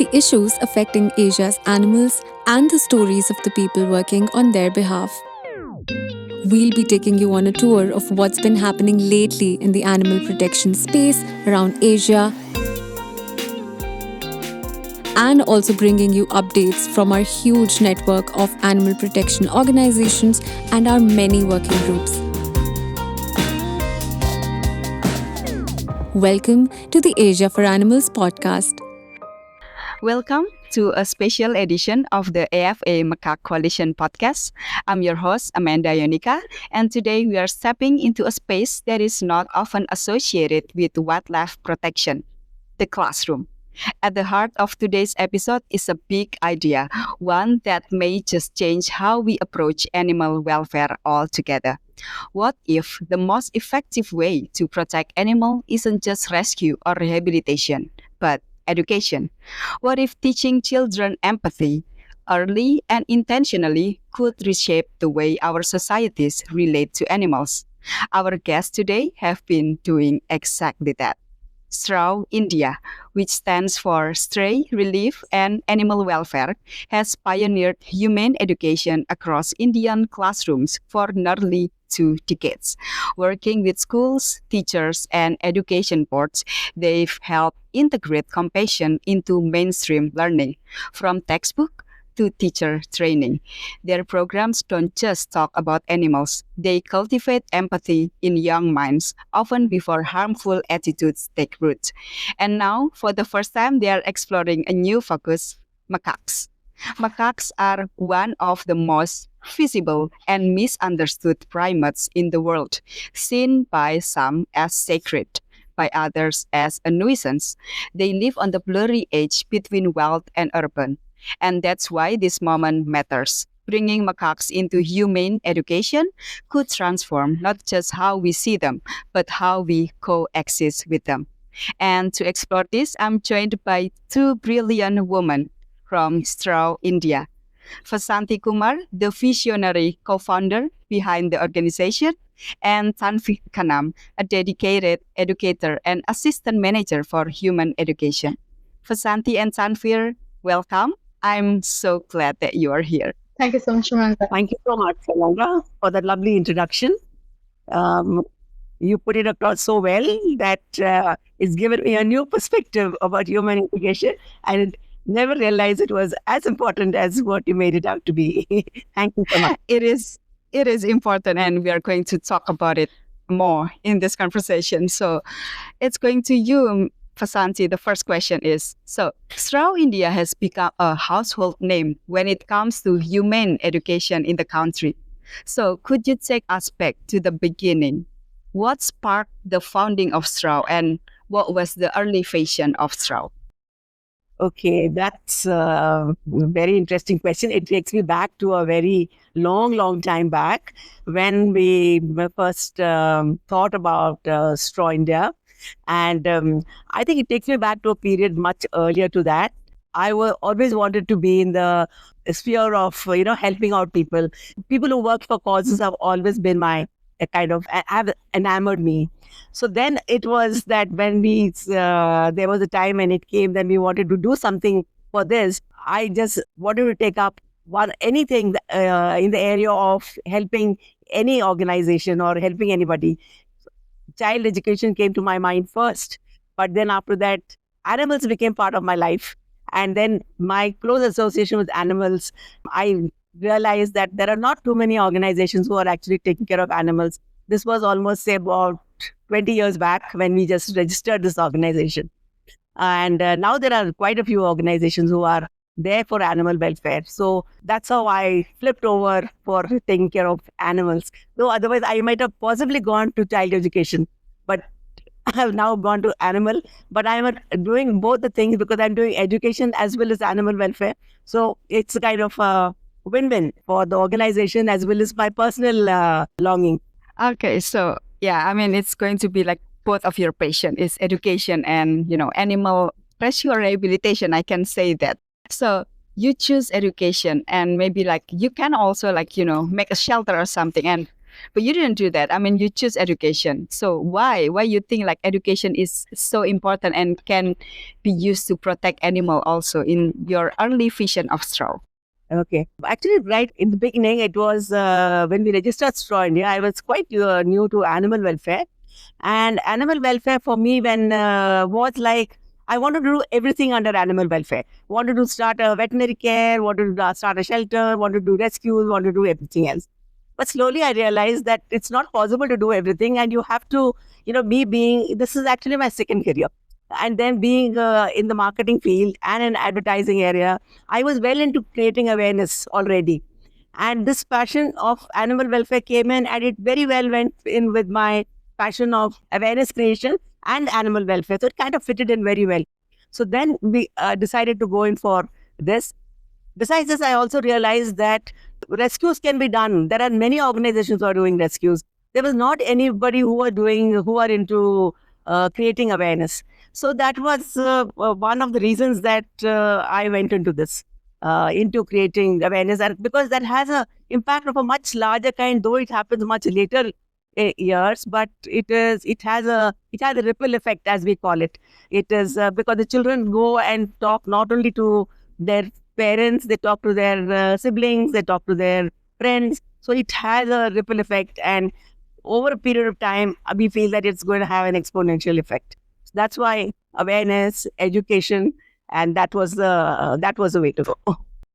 the issues affecting Asia's animals, and the stories of the people working on their behalf. We'll be taking you on a tour of what's been happening lately in the animal protection space around Asia and also bringing you updates from our huge network of animal protection organizations and our many working groups. Welcome to the Asia for Animals podcast. Welcome to a special edition of the AFA Macaque Coalition podcast. I'm your host, Amanda Yonica, and today we are stepping into a space that is not often associated with wildlife protection, the classroom. At the heart of today's episode is a big idea, one that may just change how we approach animal welfare altogether. What if the most effective way to protect animals isn't just rescue or rehabilitation, but education? What if teaching children empathy early and intentionally could reshape the way our societies relate to animals? Our guests today have been doing exactly that. STRAW India, which stands for Stray Relief and Animal Welfare, has pioneered humane education across Indian classrooms for nearly 2 decades. Working with schools, teachers, and education boards, they've helped integrate compassion into mainstream learning, from textbook to teacher training. Their programs don't just talk about animals, they cultivate empathy in young minds, often before harmful attitudes take root. And now, for the first time, they are exploring a new focus: macaques. Macaques are one of the most visible and misunderstood primates in the world, seen by some as sacred, by others as a nuisance. They live on the blurry edge between wild and urban. And that's why this moment matters. Bringing macaques into humane education could transform not just how we see them, but how we coexist with them. And to explore this, I'm joined by two brilliant women from STRAW India. Vasanthi Kumar, the visionary co-founder behind the organization, and Tanveer Khanam, a dedicated educator and assistant manager for human education. Vasanthi and Tanveer, welcome. I'm so glad that you are here. Thank you so much, Amanda. Thank you so much, Amanda, for that lovely introduction. Um, you put it across so well that it's given me a new perspective about human education. I never realized it was as important as what you made it out to be. Thank you so much. It is important, and we are going to talk about it more in this conversation. So it's going to you, Vasanthi. The first question is, so STRAW India has become a household name when it comes to humane education in the country. So could you take us back to the beginning? What sparked the founding of STRAW, and what was the early vision of STRAW? Okay, that's a very interesting question. It takes me back to a very long time back when we first thought about STRAW India. And I think it takes me back to a period much earlier to that. I always wanted to be in the sphere of, helping out people. People who work for causes have always been my have enamored me. So then it was that when there was a time when it came, then we wanted to do something for this. I just wanted to take up anything in the area of helping any organization or helping anybody. Child education came to my mind first, but then after that, animals became part of my life. And then my close association with animals, I realized that there are not too many organizations who are actually taking care of animals. This was almost, say, about 20 years back when we just registered this organization. And now there are quite a few organizations who are there for animal welfare. So that's how I flipped over for taking care of animals. Though otherwise I might have possibly gone to child education, but I have now gone to animal. But I'm doing both the things because I'm doing education as well as animal welfare. So it's a kind of a win-win for the organization as well as my personal longing. Okay, so yeah, I mean, it's going to be like both of your passion is education and, animal rescue or rehabilitation. I can say that. So you choose education, and maybe you can also make a shelter or something. And but you didn't do that. I mean, you choose education. So why you think like education is so important and can be used to protect animal also in your early vision of straw? Okay. Actually, right in the beginning, it was when we registered Straw India, I was quite new to animal welfare. And animal welfare for me when was like, I wanted to do everything under animal welfare. Wanted to start a veterinary care, wanted to start a shelter, wanted to do rescues, wanted to do everything else. But slowly I realized that it's not possible to do everything. And you have to, me being, this is actually my second career. And then being in the marketing field and in advertising area, I was well into creating awareness already. And this passion of animal welfare came in, and it very well went in with my passion of awareness creation and animal welfare. So it kind of fitted in very well. So then we decided to go in for this. Besides this, I also realized that rescues can be done. There are many organizations who are doing rescues. There was not anybody who are into creating awareness. So that was one of the reasons that I went into this, into creating awareness, and because that has a impact of a much larger kind, though it happens much later years, but it has a ripple effect, as we call it. It is because the children go and talk not only to their parents, they talk to their siblings, they talk to their friends. So it has a ripple effect, and over a period of time, we feel that it's going to have an exponential effect. So that's why awareness, education, and that was the way to go.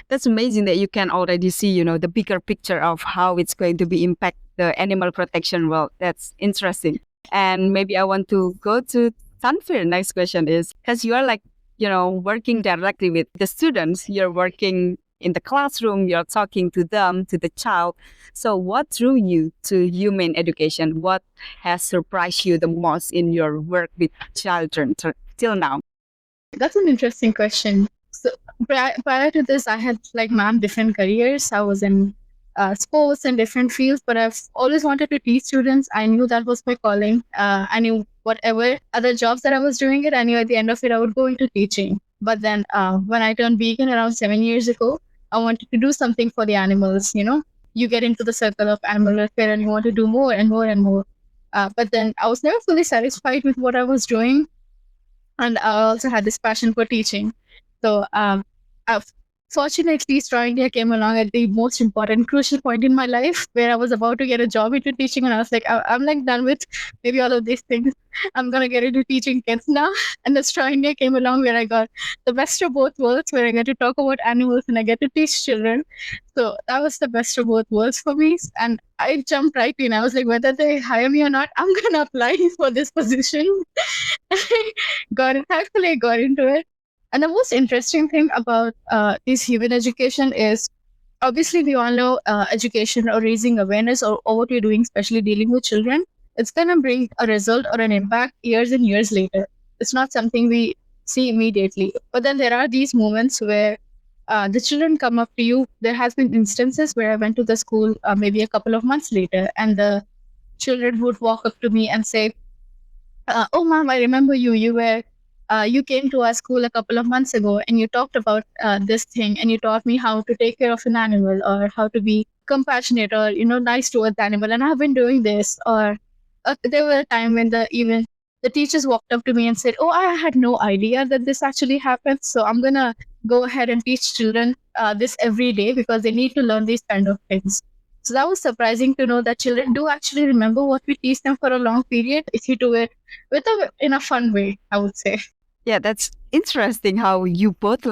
That's amazing that you can already see, the bigger picture of how it's going to be impact the animal protection world. That's interesting. And maybe I want to go to Tanveer. Next question is, because you are like, working directly with the students, you're working in the classroom, you're talking to them, to the child. So what drew you to humane education? What has surprised you the most in your work with children till now? That's an interesting question. So prior to this, I had like different careers. I was in sports and different fields, but I've always wanted to teach students. I knew that was my calling. I knew whatever other jobs that I was doing it, I knew at the end of it I would go into teaching. But then when I turned vegan around 7 years ago, I wanted to do something for the animals. You get into the circle of animal welfare and you want to do more and more and more. But then I was never fully satisfied with what I was doing, and I also had this passion for teaching. So, uh, fortunately, Straw India came along at the most important, crucial point in my life where I was about to get a job into teaching, and I was like, I'm like done with maybe all of these things. I'm gonna get into teaching kids now. And the Straw India came along where I got the best of both worlds, where I get to talk about animals and I get to teach children. So that was the best of both worlds for me, and I jumped right in. I was like, whether they hire me or not, I'm gonna apply for this position. Thankfully, I got into it. And the most interesting thing about this human education is, obviously we all know education or raising awareness or what you're doing, especially dealing with children, it's going to bring a result or an impact years and years later. It's not something we see immediately. But then there are these moments where the children come up to you. There has been instances where I went to the school maybe a couple of months later, and the children would walk up to me and say, "Oh, mom, I remember you. You came to our school a couple of months ago, and you talked about this thing, and you taught me how to take care of an animal, or how to be compassionate, or nice towards the animal. And I've been doing this." Or there were a time when even the teachers walked up to me and said, "Oh, I had no idea that this actually happens. So I'm gonna go ahead and teach children this every day because they need to learn these kind of things." So that was surprising to know that children do actually remember what we teach them for a long period if you do it in a fun way, I would say. Yeah, that's interesting how you both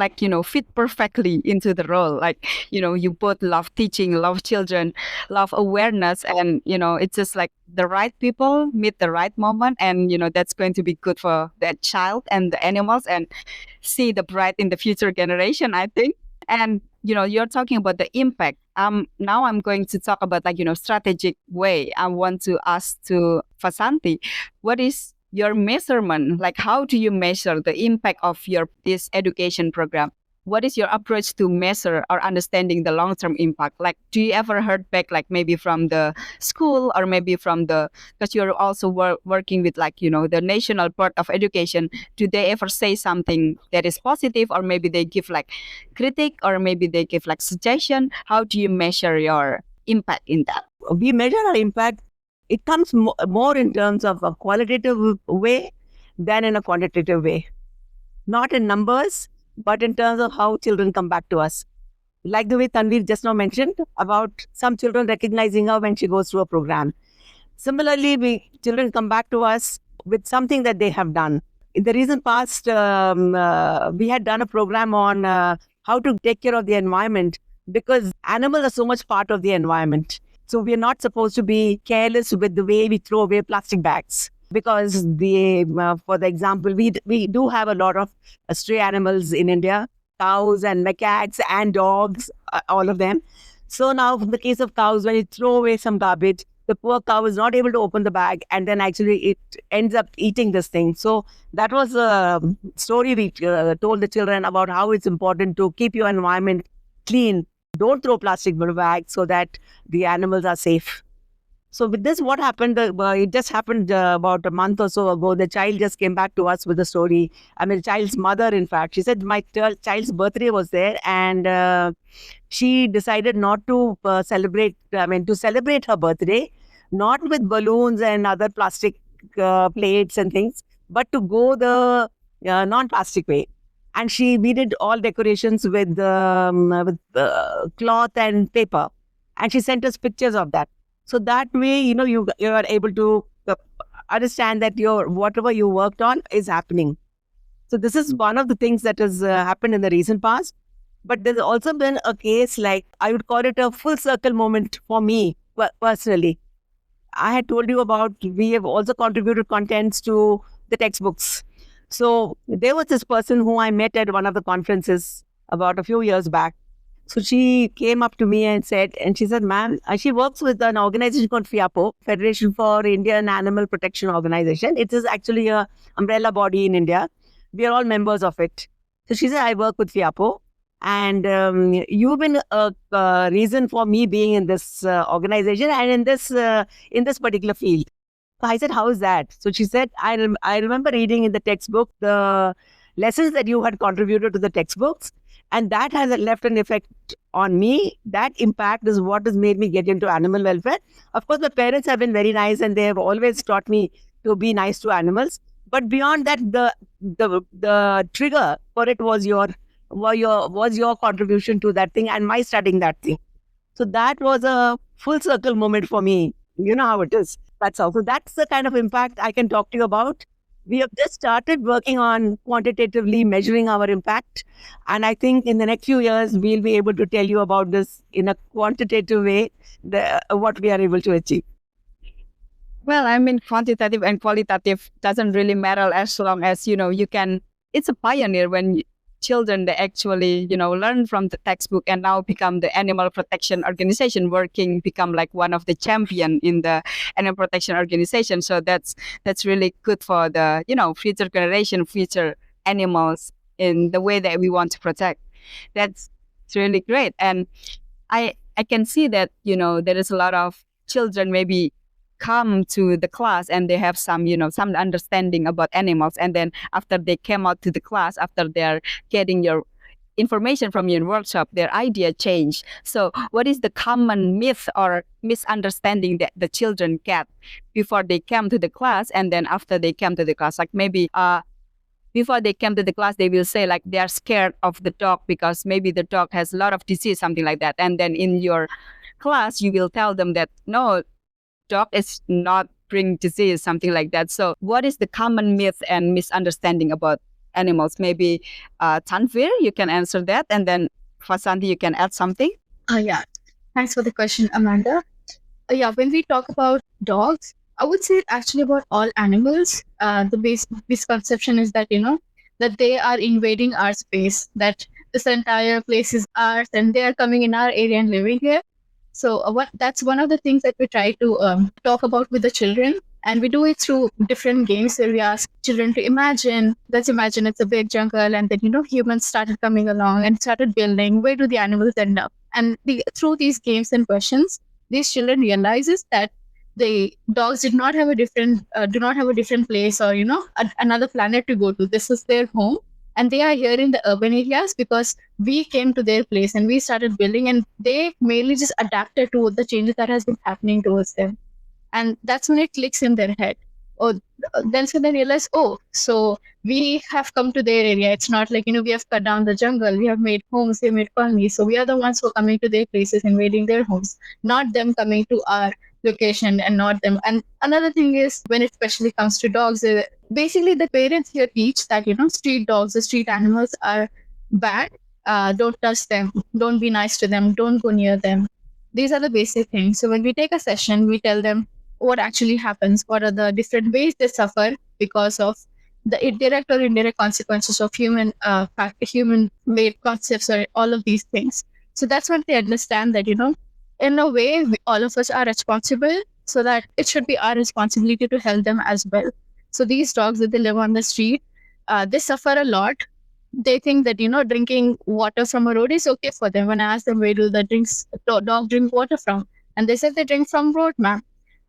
fit perfectly into the role. Like, you both love teaching, love children, love awareness, and it's just like the right people meet the right moment, and that's going to be good for that child and the animals, and see the bright in the future generation, I think. And you're talking about the impact. Now I'm going to talk about strategic way. I want to ask to Vasanthi, what is your measurement? Like, how do you measure the impact of this education program? What is your approach to measure or understanding the long-term impact? Like, do you ever heard back, like maybe from the school or maybe from because you're also working with the National Board of Education, do they ever say something that is positive, or maybe they give critique, or maybe they give suggestion? How do you measure your impact in that? we measure our impact, it comes more in terms of a qualitative way than in a quantitative way. Not in numbers, but in terms of how children come back to us. Like the way Tanveer just now mentioned about some children recognizing her when she goes through a program. Similarly, children come back to us with something that they have done. In the recent past, we had done a program on how to take care of the environment, because animals are so much part of the environment. So we are not supposed to be careless with the way we throw away plastic bags. Because for the example, we do have a lot of stray animals in India, cows and macaques and dogs, all of them. So now, in the case of cows, when you throw away some garbage, the poor cow is not able to open the bag, and then actually it ends up eating this thing. So that was a story we told the children about how it's important to keep your environment clean. Don't throw plastic bags so that the animals are safe. So with this, what happened? It just happened about a month or so ago. The child just came back to us with the story. I mean, the child's mother, in fact, she said my child's birthday was there, and she decided not to celebrate. I mean, to celebrate her birthday, not with balloons and other plastic plates and things, but to go the non-plastic way. And we did all decorations with cloth and paper, and she sent us pictures of that. So that way, you are able to understand that whatever you worked on is happening. So this is one of the things that has happened in the recent past. But there's also been a case, like I would call it a full circle moment for me personally. I had told you about, we have also contributed contents to the textbooks. So there was this person who I met at one of the conferences about a few years back. So she came up to me and she said, ma'am, she works with an organization called FIAPO, Federation for Indian Animal Protection Organization. It is actually an umbrella body in India. We are all members of it. So she said, I work with FIAPO, and you've been a reason for me being in this organization and in this particular field. So I said, how is that? So she said, I remember reading in the textbook the lessons that you had contributed to the textbooks, and that has left an effect on me. That impact is what has made me get into animal welfare. Of course, my parents have been very nice, and they have always taught me to be nice to animals. But beyond that, the trigger for it was your contribution to that thing and my studying that thing. So that was a full circle moment for me. You know how it is. That's all. So that's the kind of impact I can talk to you about. We have just started working on quantitatively measuring our impact. And I think in the next few years, we'll be able to tell you about this in a quantitative way, what we are able to achieve. Well, I mean, quantitative and qualitative doesn't really matter as long as, you can, it's a pioneer when children, they actually, learn from the textbook and now become the animal protection organization become like one of the champion in the animal protection organization. So that's really good for the, future generation, future animals in the way that we want to protect. That's really great. And I can see that, there is a lot of children maybe come to the class and they have some understanding about animals, and then after they came out to the class, after they're getting your information from your workshop, their idea changed. So what is the common myth or misunderstanding that the children get before they came to the class, and then after they came to the class? Like maybe before they came to the class, they will say like they are scared of the dog because maybe the dog has a lot of disease, something like that. And then in your class, you will tell them that no, dog is not bring disease, something like that. So what is the common myth and misunderstanding about animals? Maybe Tanveer, you can answer that, and then Vasanthi, you can add something. Yeah, thanks for the question, Amanda. Yeah, when we talk about dogs, I would say actually about all animals. The misconception is that that they are invading our space, that this entire place is ours, and they are coming in our area and living here. So that's one of the things that we try to talk about with the children. And we do it through different games where we ask children to imagine. Let's imagine it's a big jungle, and then humans started coming along and started building. Where do the animals end up? And through these games and questions, these children realizes that the dogs do not have a different place or another planet to go to. This is their home, And they are here in the urban areas because we came to their place and we started building, and they mainly just adapted to the changes that has been happening towards them. And that's when it clicks in their head. Oh, then so they realize, oh, so we have come to their area. It's not like, we have cut down the jungle, we have made homes, we have made colonies. So we are the ones who are coming to their places, invading their homes, not them coming to our location and not them. And another thing is, when it especially comes to dogs, basically the parents here teach that, street dogs, the street animals are bad. Don't touch them. Don't be nice to them. Don't go near them. These are the basic things. So when we take a session, we tell them what actually happens, what are the different ways they suffer because of the direct or indirect consequences of human made concepts or all of these things. So that's when they understand that, in a way, all of us are responsible, so that it should be our responsibility to help them as well. So these dogs that they live on the street, they suffer a lot. They think that, drinking water from a road is okay for them. When I ask them, where do the dog drink water from? And they said they drink from road, ma'am.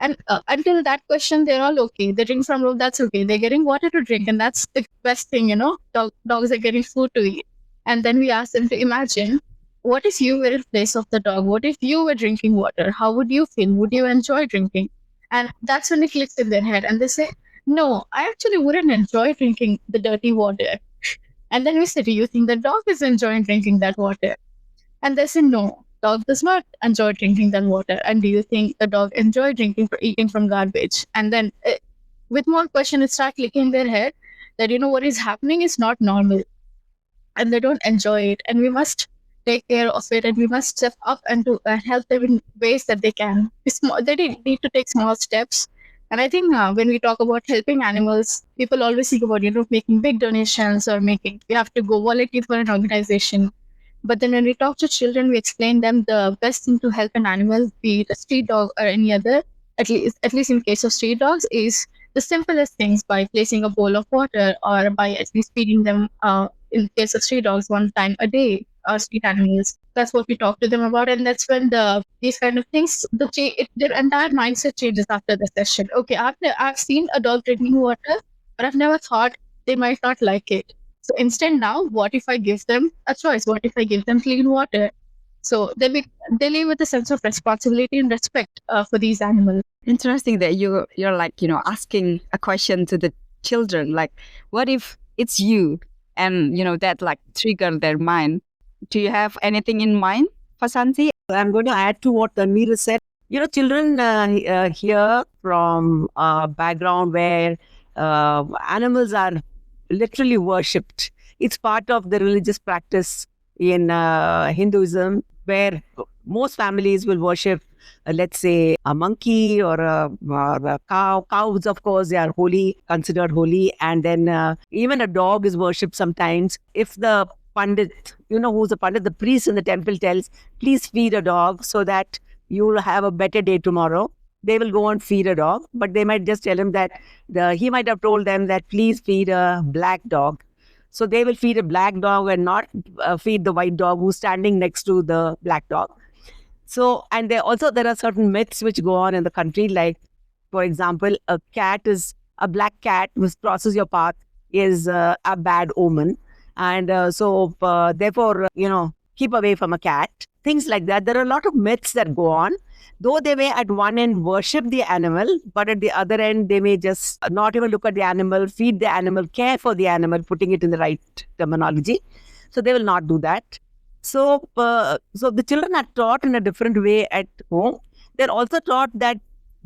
And until that question, they're all okay. They drink from road, that's okay. They're getting water to drink, and that's the best thing, dogs are getting food to eat. And then we ask them to imagine, what if you were in place of the dog? What if you were drinking water? How would you feel? Would you enjoy drinking? And that's when it clicks in their head, and they say, no, I actually wouldn't enjoy drinking the dirty water. And then we say, do you think the dog is enjoying drinking that water? And they say, no, dog does not enjoy drinking that water. And do you think the dog enjoy eating from garbage? And then with more question, it starts clicking in their head that, what is happening is not normal. And they don't enjoy it. And we must take care of it, and we must step up and to help them in ways that they can. They need to take small steps. And I think when we talk about helping animals, people always think about, making big donations or we have to go volunteer for an organization. But then when we talk to children, we explain them the best thing to help an animal, be it a street dog or any other, at least in case of street dogs, is the simplest things, by placing a bowl of water or by at least feeding them, in case of street dogs, one time a day, or street animals. That's what we talk to them about. And that's when these kind of things, their entire mindset changes after the session. Okay, I've seen a dog drinking water, but I've never thought they might not like it. So instead now, what if I give them a choice? What if I give them clean water? So they live with a sense of responsibility and respect for these animals. Interesting that you're like, asking a question to the children, like, what if it's you? And, that like trigger their mind. Do you have anything in mind, Vasanthi? I'm going to add to what Tanveer said. Children hear from a background where animals are literally worshipped. It's part of the religious practice in Hinduism, where most families will worship, let's say, a monkey or a cow. Cows, of course, they are holy, considered holy. And then even a dog is worshipped sometimes. If the Pandit, who's the Pandit, the priest in the temple tells, please feed a dog so that you will have a better day tomorrow, they will go and feed a dog. But they might just tell him that he might have told them that please feed a black dog. So they will feed a black dog and not feed the white dog who's standing next to the black dog. So, and there are certain myths which go on in the country. Like, for example, a black cat which crosses your path is a bad omen. And therefore, keep away from a cat. Things like that. There are a lot of myths that go on. Though they may at one end worship the animal, but at the other end, they may just not even look at the animal, feed the animal, care for the animal, putting it in the right terminology. So they will not do that. So the children are taught in a different way at home. They're also taught that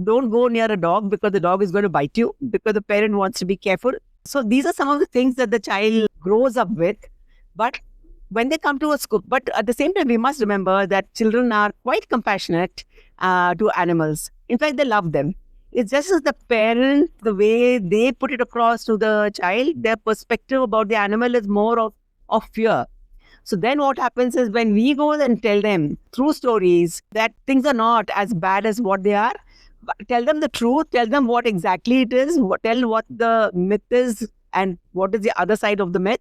don't go near a dog because the dog is going to bite you, because the parent wants to be careful. So these are some of the things that the child grows up with. But when they come to a school, but at the same time, we must remember that children are quite compassionate to animals. In fact, they love them. It's just as the parent, the way they put it across to the child, their perspective about the animal is more of fear. So then what happens is, when we go and tell them through stories that things are not as bad as what they are, tell them the truth, tell them what exactly it is, tell what the myth is and what is the other side of the myth,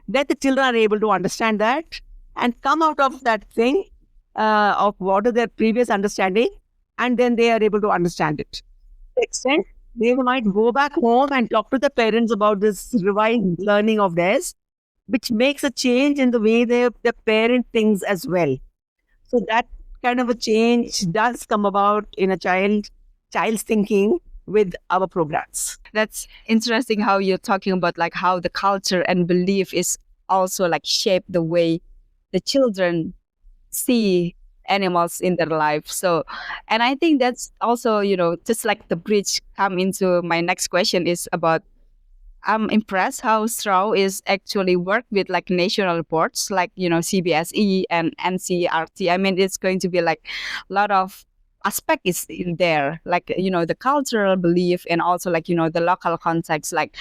that the children are able to understand that and come out of that thing of what is their previous understanding, and then they are able to understand it. To the extent they might go back home and talk to the parents about this revised learning of theirs, which makes a change in the way they parent things as well. So that kind of a change does come about in a child's thinking with our programs. That's interesting how you're talking about like how the culture and belief is also like shape the way the children see animals in their life. So, and I think that's also, just like the bridge come into my next question is about I'm impressed how Straw is actually work with like national boards like CBSE and NCRT. I mean, it's going to be like a lot of aspect is in there, like the cultural belief and also like the local context. Like,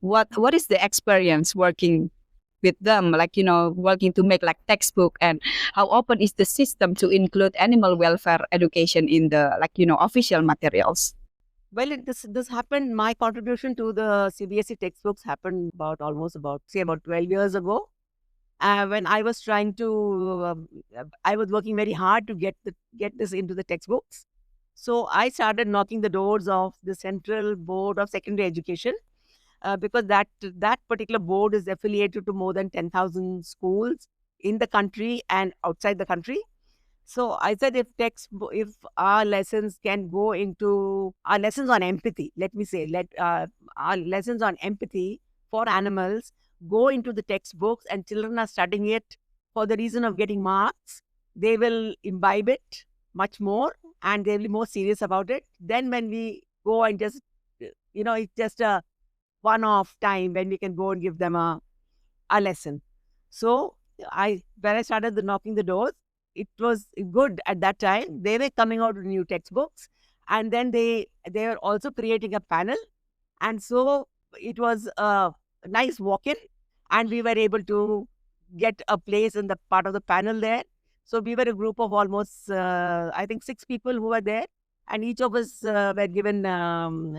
what is the experience working with them? Like working to make like textbook and how open is the system to include animal welfare education in the like official materials? Well, this happened. My contribution to the CBSE textbooks happened about 12 years ago. When I was trying to, I was working very hard to get this into the textbooks. So I started knocking the doors of the Central Board of Secondary Education, because that particular board is affiliated to more than 10,000 schools in the country and outside the country. So I said, if our lessons can go into our lessons on empathy, let me say, let our lessons on empathy for animals go into the textbooks, and children are studying it for the reason of getting marks, they will imbibe it much more and they'll be more serious about it. Then when we go and just, it's just a one-off time when we can go and give them a lesson. So when I started knocking the doors, it was good at that time. They were coming out with new textbooks, and then they were also creating a panel, and so it was a nice walk-in, and we were able to get a place in the part of the panel there. So we were a group of almost, I think, 6 people who were there, and each of us were given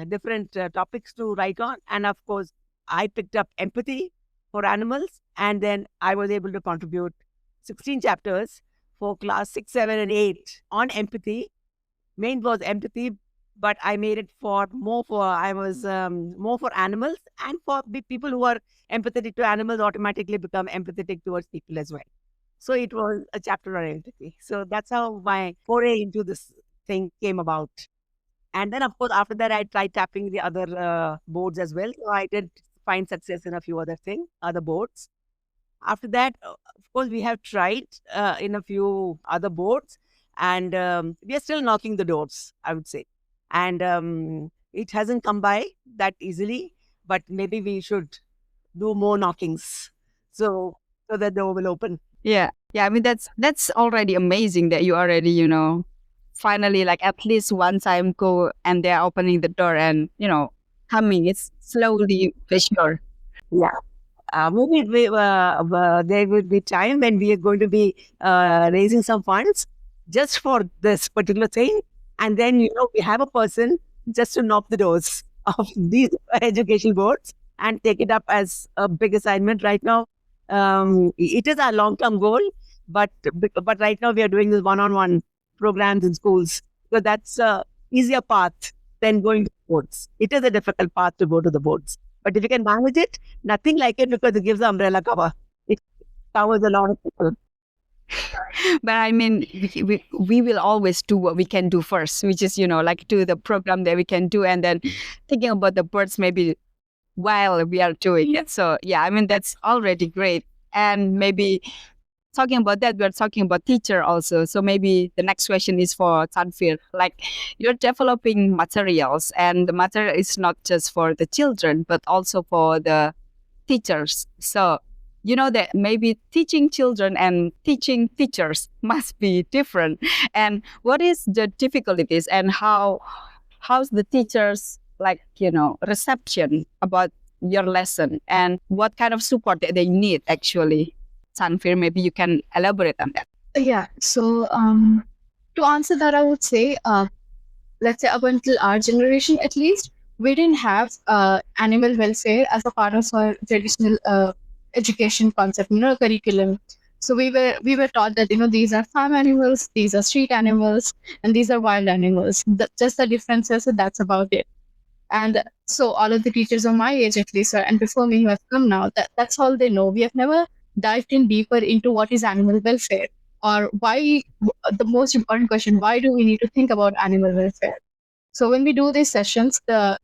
different topics to write on. And of course, I picked up empathy for animals, and then I was able to contribute 16 chapters for class 6, 7, and 8 on empathy. Main was empathy, but I made it more for animals, and for people who are empathetic to animals automatically become empathetic towards people as well. So it was a chapter on empathy. So that's how my foray into this thing came about. And then, of course, after that, I tried tapping the other boards as well. So I did find success in a few other boards. After that, of course, we have tried in a few other boards, and we are still knocking the doors, I would say. And it hasn't come by that easily, but maybe we should do more knockings so that the door will open. Yeah. I mean, that's already amazing that you already, finally, like at least one time go and they're opening the door and, coming. It's slowly for sure. Yeah. Maybe there will be time when we are going to be raising some funds just for this particular thing. And then, we have a person just to knock the doors of these education boards and take it up as a big assignment right now. It is our long-term goal, but right now we are doing this one-on-one programs in schools. So that's a easier path than going to boards. It is a difficult path to go to the boards. But if you can manage it, nothing like it, because it gives the umbrella cover. It covers a lot of people. But I mean, we will always do what we can do first, which is, like do the program that we can do, and then thinking about the birds maybe while we are doing it. So yeah, I mean, that's already great. And maybe talking about that, we're talking about teacher also. So maybe the next question is for Tanveer. Like, you're developing materials, and the material is not just for the children, but also for the teachers. So that maybe teaching children and teaching teachers must be different. And what is the difficulties, and how's the teachers like reception about your lesson, and what kind of support that they need actually? Tanveer, maybe you can elaborate on that. Yeah. So to answer that, I would say, let's say up until our generation at least, we didn't have animal welfare as a part of our traditional education concept, curriculum. So we were taught that these are farm animals, these are street animals, and these are wild animals. Just the differences, and that's about it. And so all of the teachers of my age, at least, and before me who have come now, that's all they know. We have never dived in deeper into what is animal welfare, or why, the most important question, why do we need to think about animal welfare? So when we do these sessions, the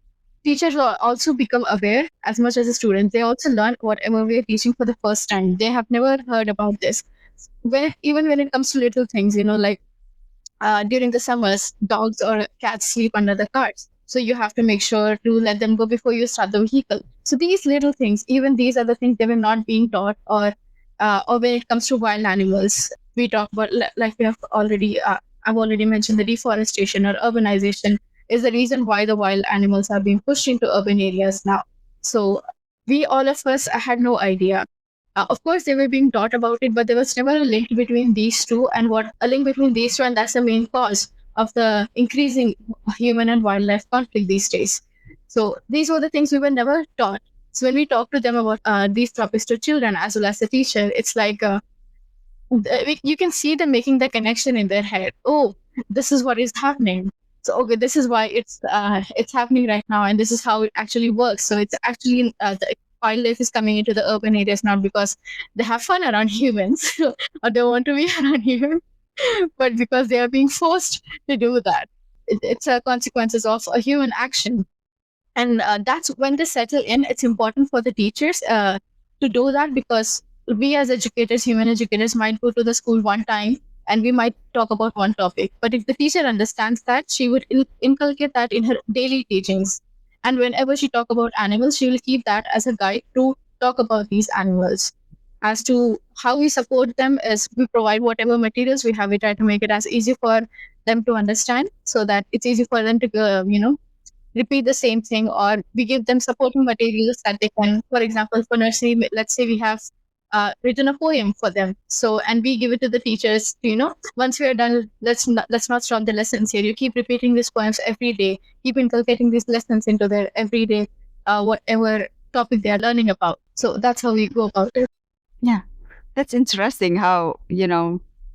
teachers will also become aware as much as the students. They also learn whatever we are teaching for the first time. They have never heard about this. Even when it comes to little things, like during the summers, dogs or cats sleep under the cars. So you have to make sure to let them go before you start the vehicle. So these little things, even these are the things they were not being taught, or when it comes to wild animals, we talk about like we have already. I've already mentioned the deforestation or urbanization is the reason why the wild animals are being pushed into urban areas now. So we all of us had no idea. Of course, they were being taught about it, but there was never a link between these two, and what a link between these two, and that's the main cause of the increasing human and wildlife conflict these days. So these were the things we were never taught. So when we talk to them about these topics to children as well as the teacher, it's like you can see them making the connection in their head. Oh, this is what is happening. So okay, this is why it's happening right now, and this is how it actually works. So it's actually the wildlife is coming into the urban areas not because they have fun around humans or they want to be around humans, but because they are being forced to do that. It's a consequences of a human action, and that's when they settle in. It's important for the teachers to do that, because we as educators, human educators, might go to the school one time and we might talk about one topic, but if the teacher understands that, she would inculcate that in her daily teachings, and whenever she talk about animals, she will keep that as a guide to talk about these animals. As to how we support them is we provide whatever materials we have, we try to make it as easy for them to understand, so that it's easy for them to repeat the same thing, or we give them supporting materials that they can, for example, for nursery, let's say we have written a poem for them, so, and we give it to the teachers, once we are done, let's not stop the lessons here, you keep repeating these poems every day, keep inculcating these lessons into their everyday whatever topic they are learning about. So that's how we go about it. Yeah, that's interesting how,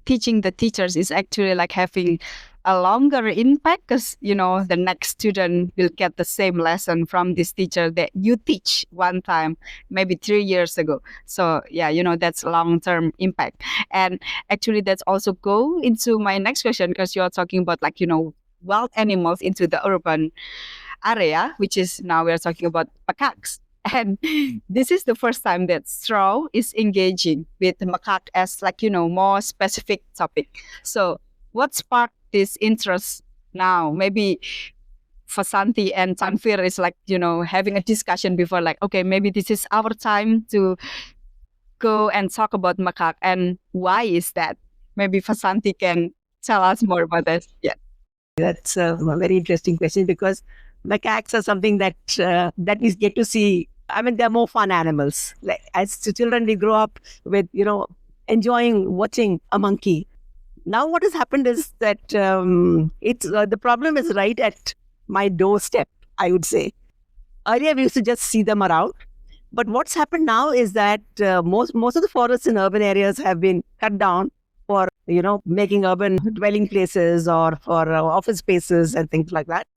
teaching the teachers is actually like having a longer impact because, the next student will get the same lesson from this teacher that you teach one time, maybe 3 years ago. So, yeah, that's long-term impact. And actually, that's also go into my next question because you're talking about like, wild animals into the urban area, which is now we're talking about macaques. And this is the first time that Straw is engaging with macaque as like, more specific topic. So what sparked this interest now? Maybe Vasanthi and Tanveer is like, having a discussion before like, okay, maybe this is our time to go and talk about macaque. And why is that? Maybe Vasanthi can tell us more about this. Yeah. That's a very interesting question because macaques are something that we get to see. I mean, they're more fun animals. Like as children, we grow up with enjoying watching a monkey. Now, what has happened is that it's the problem is right at my doorstep. I would say earlier we used to just see them around, but what's happened now is that most of the forests in urban areas have been cut down for making urban dwelling places or for office spaces and things like that.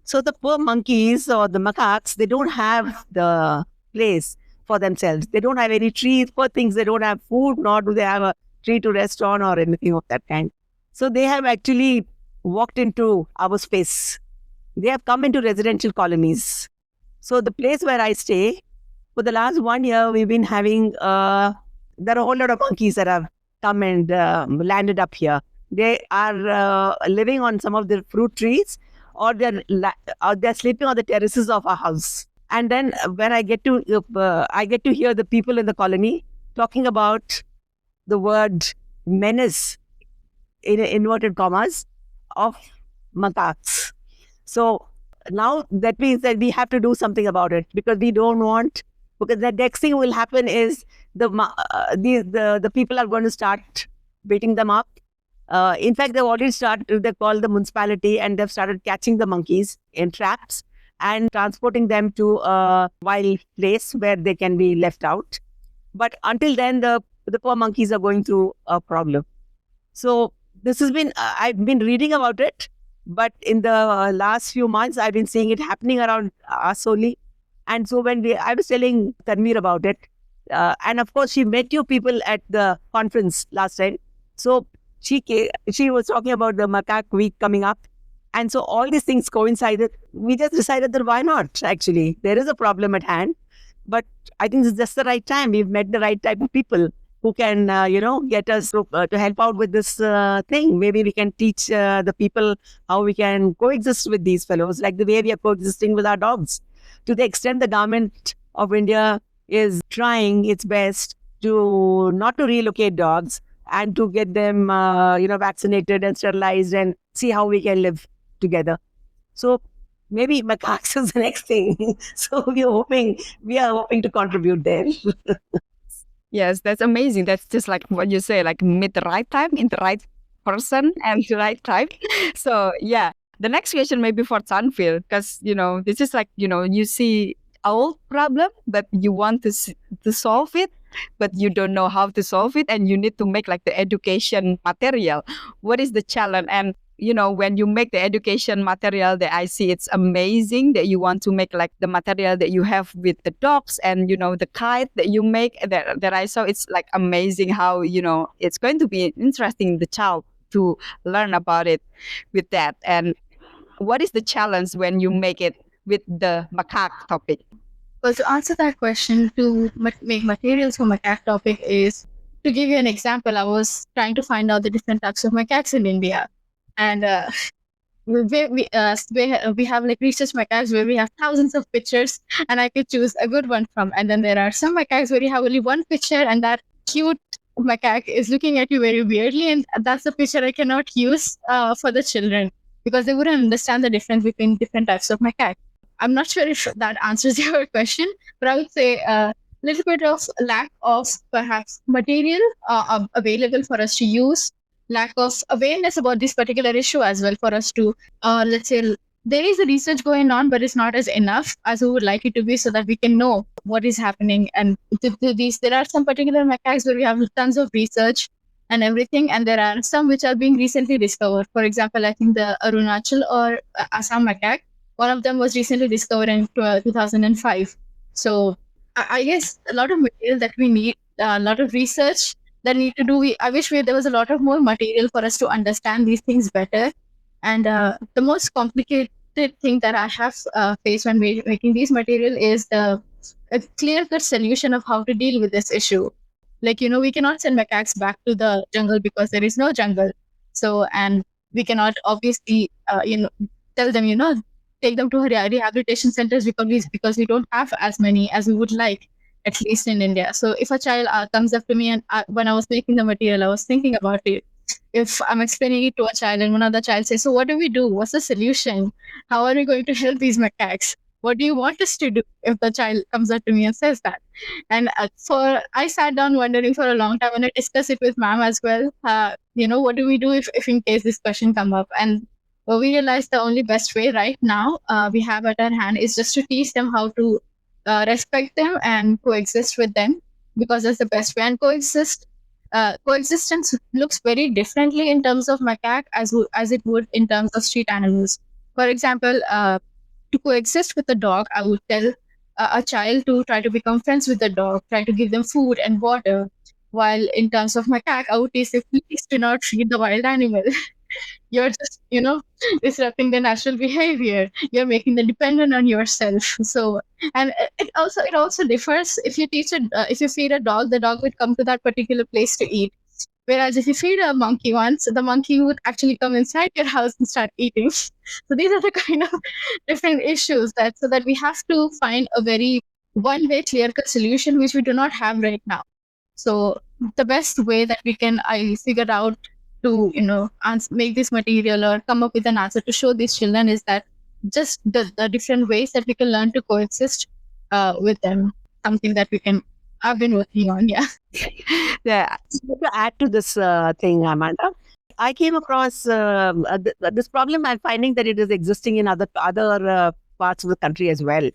So the poor monkeys or the macaques, they don't have the place for themselves. They don't have any trees. Poor things, they don't have food, nor do they have a tree to rest on or anything of that kind. So they have actually walked into our space. They have come into residential colonies. So the place where I stay, for the last 1 year, we've been having, there are a whole lot of monkeys that have come and landed up here. They are living on some of the fruit trees, or they're sleeping on the terraces of our house. And then when I get to hear the people in the colony talking about the word menace in inverted commas of macaques. So now that means that we have to do something about it because we don't want. Because the next thing will happen is the people are going to start beating them up. In fact, they've already started. They call the municipality and they've started catching the monkeys in traps and transporting them to a wild place where they can be left out. But until then, the poor monkeys are going through a problem. So this has been. I've been reading about it, But in the last few months, I've been seeing it happening around us only. And so I was telling Tanveer about it, and of course, she met you people at the conference last time. So she was talking about the Macaque Week coming up. And so all these things coincided. We just decided that why not, actually? There is a problem at hand. But I think it's just the right time. We've met the right type of people who can, get us to help out with this thing. Maybe we can teach the people how we can coexist with these fellows, like the way we are coexisting with our dogs. To the extent the government of India is trying its best to not to relocate dogs and to get them, vaccinated and sterilized and see how we can live together. So maybe macaques is the next thing. So we are hoping to contribute there. Yes, that's amazing. That's just like what you say, like meet the right time in the right person and the right time. So yeah, the next question maybe for Tanveer, because this is like you see old problem, but you want to solve it, but you don't know how to solve it, and you need to make like the education material. What is the challenge? And when you make the education material that I see, it's amazing that you want to make like the material that you have with the dogs and the kite that you make that I saw. It's like amazing how it's going to be interesting the child to learn about it with that. And what is the challenge when you make it with the macaque topic? Well, to answer that question, to make materials for macaque topic is, to give you an example, I was trying to find out the different types of macaques in India. And we have like research macaques where we have thousands of pictures and I could choose a good one from. And then there are some macaques where you have only one picture and that cute macaque is looking at you very weirdly. And that's the picture I cannot use for the children because they wouldn't understand the difference between different types of macaque. I'm not sure if that answers your question, but I would say a little bit of lack of perhaps material available for us to use, lack of awareness about this particular issue as well for us to, let's say, there is a research going on, but it's not as enough as we would like it to be so that we can know what is happening. And there are some particular macaques where we have tons of research and everything, and there are some which are being recently discovered. For example, I think the Arunachal or Assam macaque, one of them was recently discovered in 2005. So I guess a lot of material that we need, a lot of research that need to do. I wish there was a lot of more material for us to understand these things better. And the most complicated thing that I have faced when making these material is a clear-cut solution of how to deal with this issue. Like, we cannot send macaques back to the jungle because there is no jungle. So, and we cannot obviously, tell them, take them to rehabilitation centers because we don't have as many as we would like, at least in India. So if a child comes up to me and when I was making the material, I was thinking about it. If I'm explaining it to a child and one other child says, so what do we do? What's the solution? How are we going to help these macaques? What do you want us to do? If the child comes up to me and says that. And I sat down wondering for a long time and I discussed it with ma'am as well. What do we do if in case this question come up? And we realized the only best way right now we have at our hand is just to teach them how to respect them and coexist with them, because that's the best way. And coexistence looks very differently in terms of macaque as it would in terms of street animals. For example, to coexist with a dog, I would tell a child to try to become friends with the dog, try to give them food and water. While in terms of macaque, I would say, please do not treat the wild animal. You're just disrupting the natural behavior. You're making them dependent on yourself. So, and it also differs. If if you feed a dog, the dog would come to that particular place to eat. Whereas if you feed a monkey once, the monkey would actually come inside your house and start eating. So these are the kind of different issues so that we have to find a very one-way clear-cut solution, which we do not have right now. So the best way that I figured out to make this material or come up with an answer to show these children is that just the different ways that we can learn to coexist with them, something that I've been working on. Yeah. To add to this thing, Amanda, I came across this problem. I'm finding that it is existing in other parts of the country as well.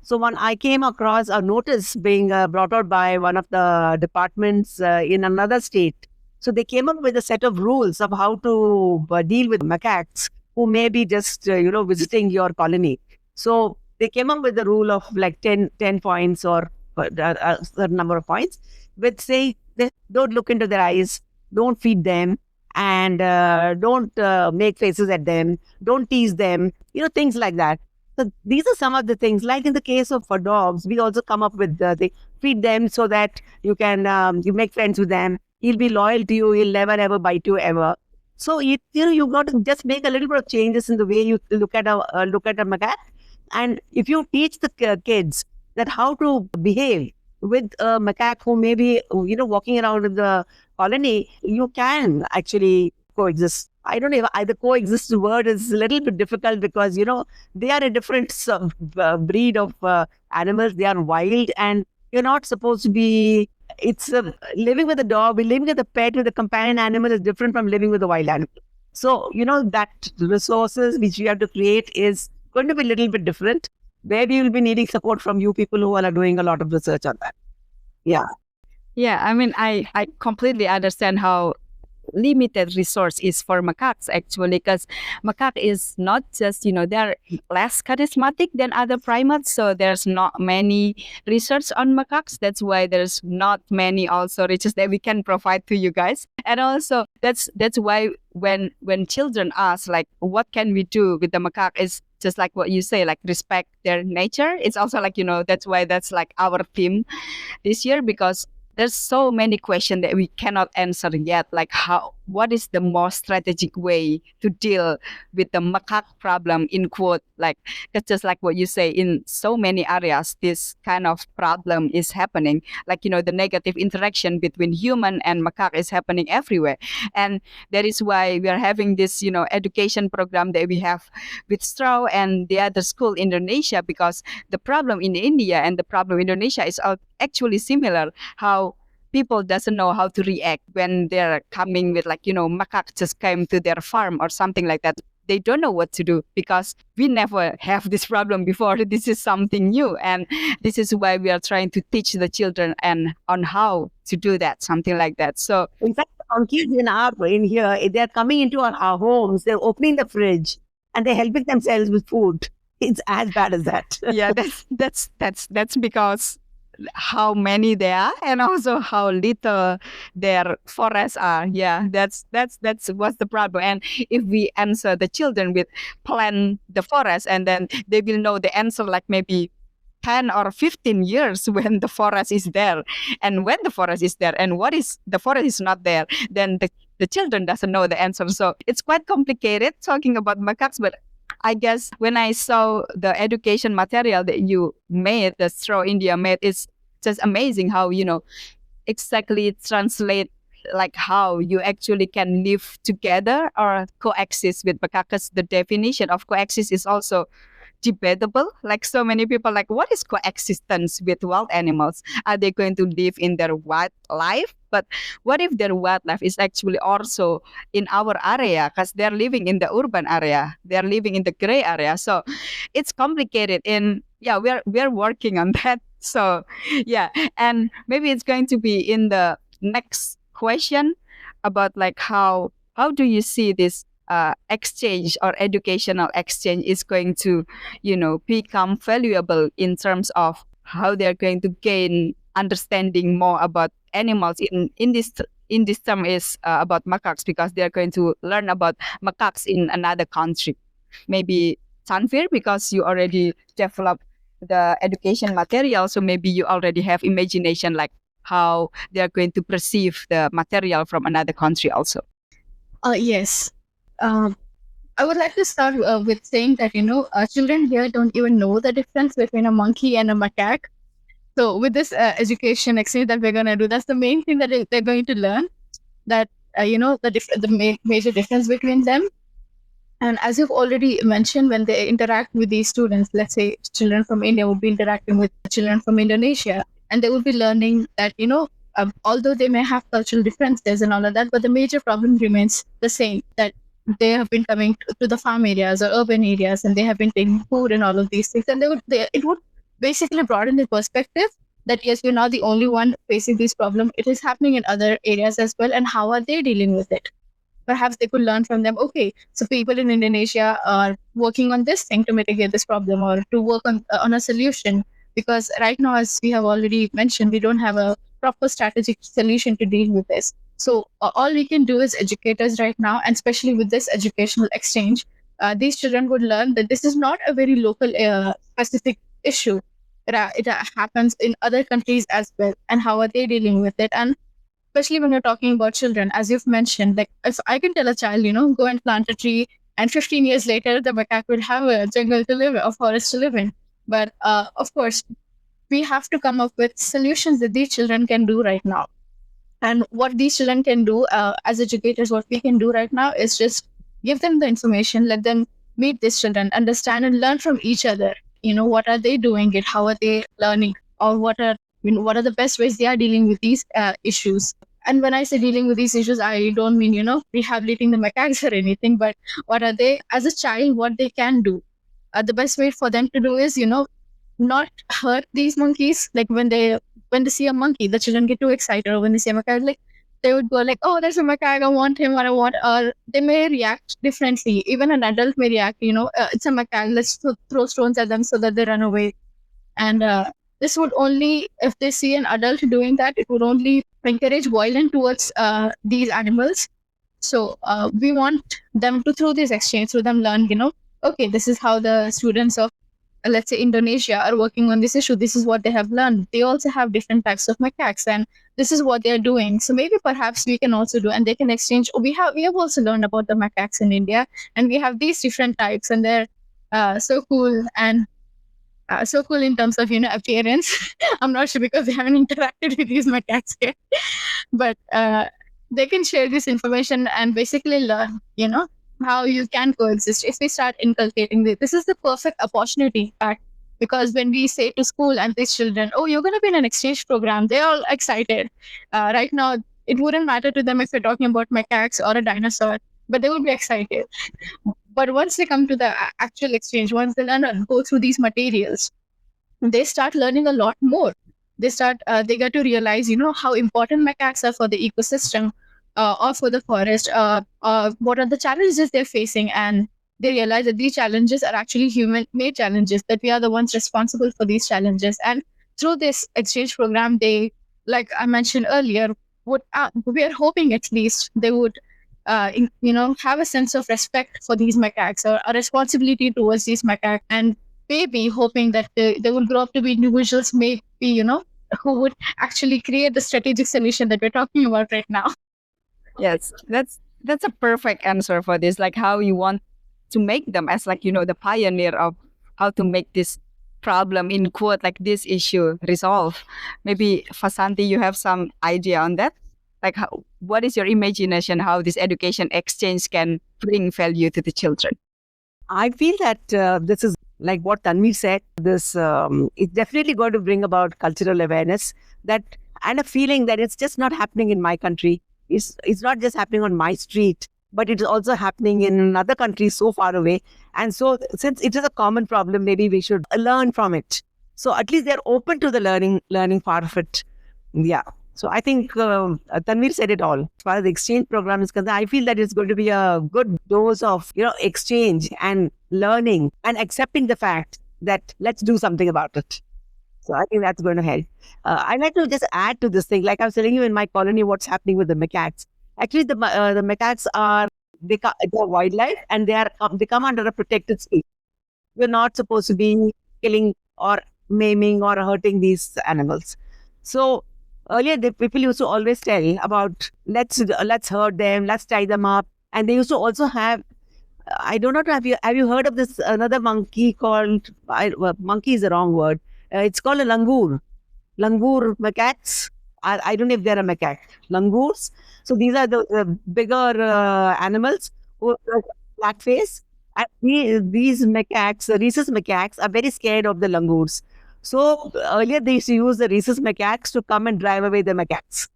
So when I came across a notice being brought out by one of the departments in another state, so they came up with a set of rules of how to deal with macaques who may be just, visiting your colony. So they came up with the rule of like 10 points or a certain number of points, which say don't look into their eyes, don't feed them, and don't make faces at them, don't tease them, things like that. So these are some of the things. Like in the case of for dogs, we also come up with the feed them so that you can you make friends with them. He'll be loyal to you. He'll never ever bite you ever. So you've got to just make a little bit of changes in the way you look at a macaque. And if you teach the kids that how to behave with a macaque who may be walking around in the colony, you can actually coexist. I don't know if either coexist word is a little bit difficult because they are a different breed of animals. They are wild, and you're not supposed to be. It's living with a dog, living with a pet, with a companion animal is different from living with a wild animal. So that resources which you have to create is going to be a little bit different. Maybe you'll be needing support from you people who are doing a lot of research on that. Yeah. Yeah, I mean, I completely understand how limited resource is for macaques actually, because macaque is not just they're less charismatic than other primates, so there's not many research on macaques. That's why there's not many also research that we can provide to you guys. And also that's why when children ask like what can we do with the macaque, is just like what you say, like respect their nature. It's also like that's why that's like our theme this year, because there's so many questions that we cannot answer yet. Like what is the most strategic way to deal with the macaque problem in quote? Like it's just like what you say, in so many areas, this kind of problem is happening. Like, the negative interaction between human and macaque is happening everywhere. And that is why we are having this, education program that we have with Straw and the other school in Indonesia, because the problem in India and the problem in Indonesia is actually similar. How people doesn't know how to react when they're coming with like macaque just came to their farm or something like that. They don't know what to do because we never have this problem before. This is something new, and this is why we are trying to teach the children and on how to do that, something like that. So in fact, monkeys in here, they're coming into our homes, they're opening the fridge and they're helping themselves with food. It's as bad as that. yeah, that's because how many there are and also how little their forests are. Yeah, that's what's the problem. And if we answer the children with plant the forest, and then they will know the answer like maybe 10 or 15 years when the forest is there, and when the forest is there and what is the forest is not there, then the children doesn't know the answer. So it's quite complicated talking about macaques. But I guess when I saw the education material that you made, the Straw India made, it's just amazing how, exactly translate like how you actually can live together or coexist with macaques. The definition of coexist is also debatable. Like so many people like, what is coexistence with wild animals? Are they going to live in their wildlife? But what if their wildlife is actually also in our area, because they're living in the urban area, they're living in the gray area. So it's complicated. And yeah, we're working on that. So yeah, and maybe it's going to be in the next question about like how do you see this exchange or educational exchange is going to become valuable in terms of how they're going to gain understanding more about animals. In this term is about macaques, because they're going to learn about macaques in another country. Maybe Tanveer, because you already developed the education material, so maybe you already have imagination like how they're going to perceive the material from another country also. Yes. I would like to start with saying that children here don't even know the difference between a monkey and a macaque. So with this education exchange that we're gonna do, that's the main thing that they're going to learn. That the major difference between them. And as you've already mentioned, when they interact with these students, let's say children from India will be interacting with children from Indonesia, and they will be learning that although they may have cultural differences and all of that, but the major problem remains the same, that they have been coming to the farm areas or urban areas, and they have been taking food and all of these things. And it would basically broaden the perspective that yes, we're not the only one facing this problem. It is happening in other areas as well. And how are they dealing with it? perhaps they could learn from them. Okay, so people in Indonesia are working on this thing to mitigate this problem or to work on a solution. Because right now, as we have already mentioned, we don't have a proper strategic solution to deal with this. So all we can do is educate us right now, and especially with this educational exchange, these children would learn that this is not a very local specific issue. It happens in other countries as well, and how are they dealing with it? And especially when you're talking about children, as you've mentioned, like if I can tell a child, go and plant a tree, and 15 years later, the macaque will have a jungle to live in, a forest to live in. But of course, we have to come up with solutions that these children can do right now. And what these children can do as educators, what we can do right now is just give them the information, let them meet these children, understand and learn from each other. What are they doing it? How are they learning? Or what are the best ways they are dealing with these issues? And when I say dealing with these issues, I don't mean, rehabilitating the macaques or anything, but what are they, as a child, what they can do. The best way for them to do is, not hurt these monkeys. Like when they see a monkey, the children get too excited. Or when they see a macaque, like they would go like, "Oh, there's a macaque! I want him! Or I want." Or they may react differently. Even an adult may react. It's a macaque. Let's throw stones at them so that they run away. And this would only, if they see an adult doing that, it would only encourage violence towards these animals. So we want them to, through this exchange, through them learn, okay, this is how the students of, let's say, Indonesia are working on this issue. This is what they have learned. They also have different types of macaques, and this is what they're doing. So maybe perhaps we can also do, and they can exchange. We have also learned about the macaques in India, and we have these different types, and they're so cool and so cool in terms of appearance. I'm not sure because they haven't interacted with these macaques yet, but they can share this information and basically learn, how you can coexist. If we start inculcating this is the perfect opportunity, in fact, because when we say to school and these children, oh, you're going to be in an exchange program, they're all excited. Right now, it wouldn't matter to them if you're talking about macaques or a dinosaur, but they would be excited. But once they come to the actual exchange, once they learn and go through these materials, they start learning a lot more. They get to realize, how important macaques are for the ecosystem, or for the forest, what are the challenges they're facing, and they realize that these challenges are actually human made challenges, that we are the ones responsible for these challenges. And through this exchange program, they, like I mentioned earlier, would we are hoping at least they would have a sense of respect for these macaques, or a responsibility towards these macaques, and maybe hoping that they will grow up to be individuals, maybe, who would actually create the strategic solution that we're talking about right now. Yes, that's a perfect answer for this. Like how you want to make them as like the pioneer of how to make this problem in quote like this issue resolve. Maybe Vasanthi, you have some idea on that? Like what is your imagination how this education exchange can bring value to the children? I feel that this is like what Tanveer said. This is definitely going to bring about cultural awareness, that and a feeling that it's just not happening in my country. It's not just happening on my street, but it's also happening in another country so far away. And so, since it is a common problem, maybe we should learn from it. So at least they're open to the learning part of it. Yeah. So I think Tanveer said it all. As far as the exchange program is concerned, I feel that it's going to be a good dose of exchange and learning and accepting the fact that let's do something about it. So I think that's going to help. I'd like to just add to this thing. Like I was telling you in my colony, what's happening with the macaques. Actually, the macaques are they're wildlife, and they come under a protected species. We're not supposed to be killing or maiming or hurting these animals. So earlier, the people used to always tell about let's hurt them, let's tie them up, and they used to also have. I don't know. Have you heard of this another monkey called? Monkey is the wrong word. It's called a langur. Langur macaques. I don't know if they're a macaque. Langurs. So these are the bigger animals who have black face. And these macaques, the rhesus macaques, are very scared of the langurs. So earlier they used to use the rhesus macaques to come and drive away the macaques.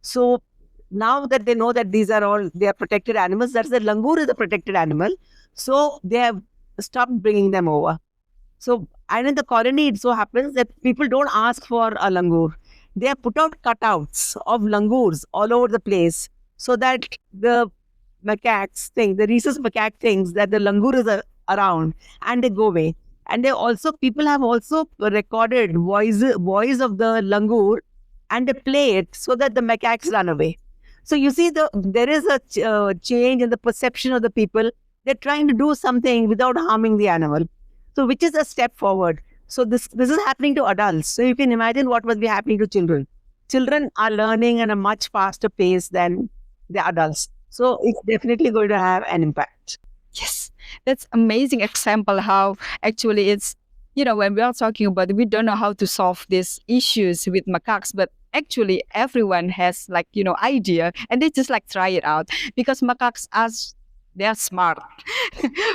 So now that they know that they are protected animals, that's the langur is a protected animal. So they have stopped bringing them over. So, and in the colony, it so happens that people don't ask for a langur. They have put out cutouts of langurs all over the place so that the macaques think, the rhesus macaque thinks that the langur is around, and they go away. And they also, people have also recorded voice of the langur, and they play it so that the macaques run away. So you see, there is a change in the perception of the people. They're trying to do something without harming the animal. So which is a step forward. So this is happening to adults. So you can imagine what must be happening to children. Children are learning at a much faster pace than the adults. So it's definitely going to have an impact. Yes, that's amazing example how actually it's, when we are talking about, we don't know how to solve these issues with macaques, but actually everyone has like, idea, and they just like try it out because macaques are, they're smart.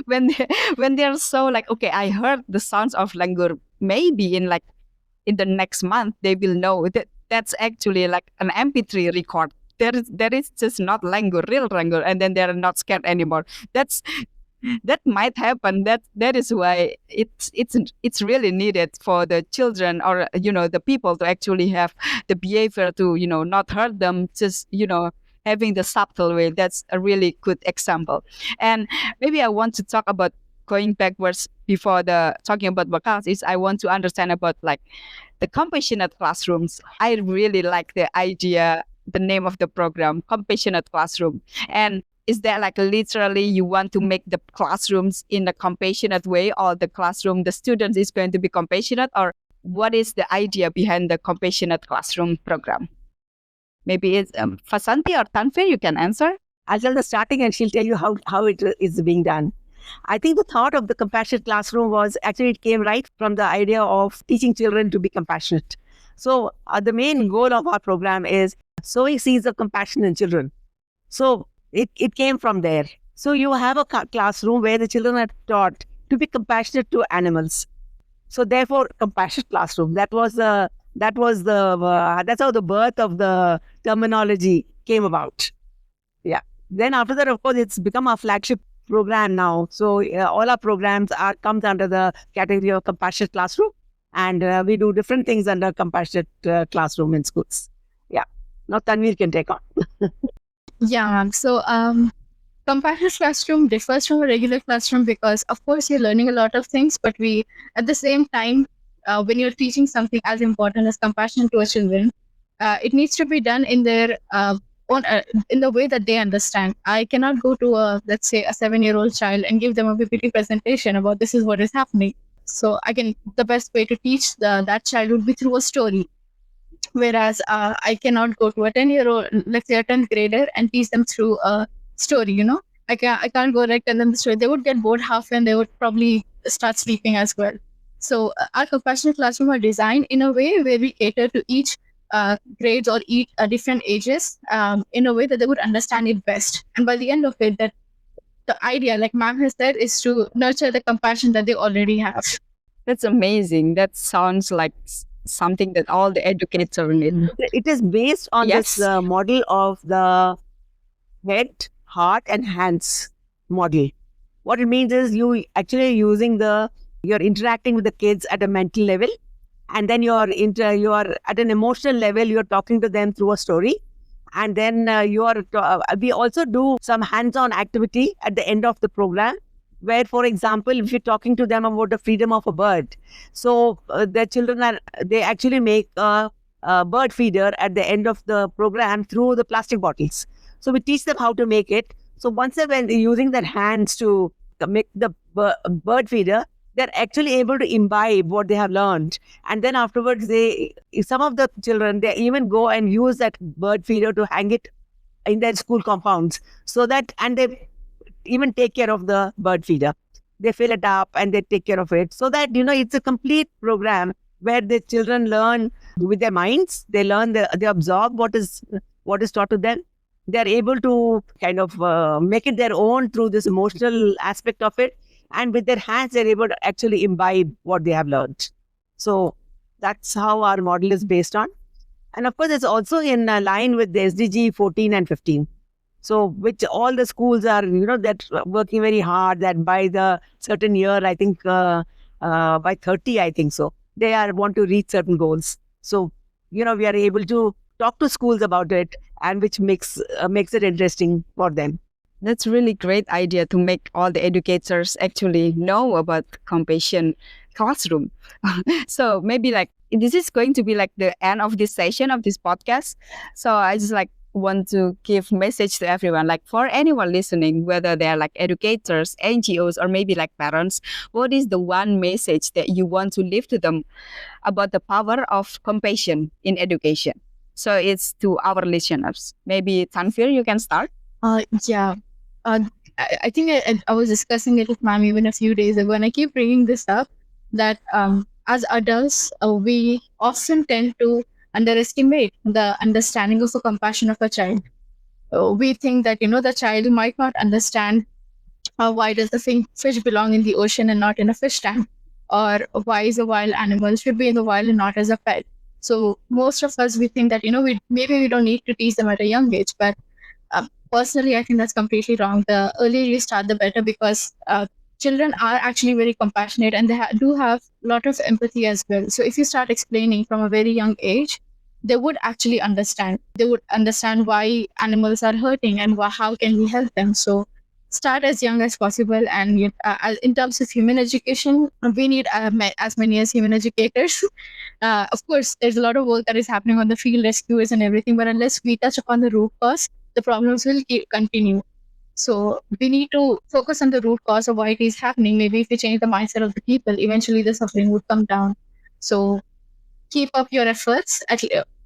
When they're so like, okay, I heard the sounds of langur, maybe in the next month they will know that that's actually like an MP3 record. There is just not langur, real langur, and then they're not scared anymore. That might happen. That is why it's really needed for the children, or the people, to actually have the behavior to not hurt them, just having the subtle way. That's a really good example. And maybe I want to talk about going backwards before the talking about macaques. Is I want to understand about like the compassionate classrooms. I really like the idea, the name of the program, compassionate classroom. And is that like literally you want to make the classrooms in a compassionate way, or the students is going to be compassionate, or what is the idea behind the compassionate classroom program? Maybe it's Vasanthi or Tanveer, you can answer. I'll tell the starting and she'll tell you how it is being done. I think the thought of the compassionate classroom was actually, it came right from the idea of teaching children to be compassionate. So the main goal of our program is sowing seeds of compassion in children. So it came from there. So you have a classroom where the children are taught to be compassionate to animals. So therefore, compassionate classroom. That's how the birth of the terminology came about. Yeah. Then after that, of course, it's become our flagship program now. So all our programs comes under the category of compassionate classroom, and we do different things under compassionate classroom in schools. Yeah. Now Tanveer can take on. Yeah. So compassionate classroom differs from a regular classroom because, of course, you're learning a lot of things, but we, at the same time, when you're teaching something as important as compassion to a children, it needs to be done in their in the way that they understand. I cannot go to let's say a 7-year-old child and give them a PPT presentation about this is what is happening. So the best way to teach that child would be through a story. Whereas I cannot go to a 10-year-old, let's say a 10th grader, and teach them through a story. I can't go right tell them the story. They would get bored halfway, and they would probably start sleeping as well. So our compassionate classroom are designed in a way where we cater to each grades or each different ages in a way that they would understand it best. And by the end of it, that the idea, like ma'am has said, is to nurture the compassion that they already have. That's amazing. That sounds like something that all the educators need. It is based on Yes. this model of the head, heart, and hands model. What it means is you're interacting with the kids at a mental level, and then you're at an emotional level. You're talking to them through a story, and then we also do some hands-on activity at the end of the program, where, for example, if you're talking to them about the freedom of a bird, so the children they actually make a bird feeder at the end of the program through the plastic bottles. So we teach them how to make it. So once they're using their hands to make the bird feeder, they're actually able to imbibe what they have learned. And then afterwards, some of the children, they even go and use that bird feeder to hang it in their school compounds. And they even take care of the bird feeder. They fill it up and they take care of it. So that, it's a complete program where the children learn with their minds. They learn, they absorb what is taught to them. They're able to kind of make it their own through this emotional aspect of it. And with their hands, they're able to actually imbibe what they have learned. So that's how our model is based on. And of course, it's also in line with the SDG 14 and 15. So which all the schools are, that working very hard, that by the certain year, I think by 30, I think so, they want to reach certain goals. So, we are able to talk to schools about it, and which makes it interesting for them. That's really great idea to make all the educators actually know about compassion classroom. So maybe like this is going to be like the end of this session of this podcast. So I just like want to give message to everyone, like for anyone listening, whether they're like educators, NGOs, or maybe like parents, what is the one message that you want to leave to them about the power of compassion in education? So it's to our listeners. Maybe Tanveer, you can start. Yeah. I think I was discussing it with mom even a few days ago, and I keep bringing this up that as adults, we often tend to underestimate the understanding of the compassion of a child. We think that the child might not understand why does the fish belong in the ocean and not in a fish tank, or why is a wild animal should be in the wild and not as a pet. So most of us we think that we don't need to teach them at a young age, but personally, I think that's completely wrong. The earlier you start, the better, because children are actually very compassionate and they do have a lot of empathy as well. So if you start explaining from a very young age, they would actually understand. They would understand why animals are hurting and how can we help them. So start as young as possible. And in terms of human education, we need as many as human educators. Of course, there's a lot of work that is happening on the field rescuers and everything, but unless we touch upon the root cause, the problems will continue. So we need to focus on the root cause of why it is happening. Maybe if we change the mindset of the people, eventually the suffering would come down. So keep up your efforts.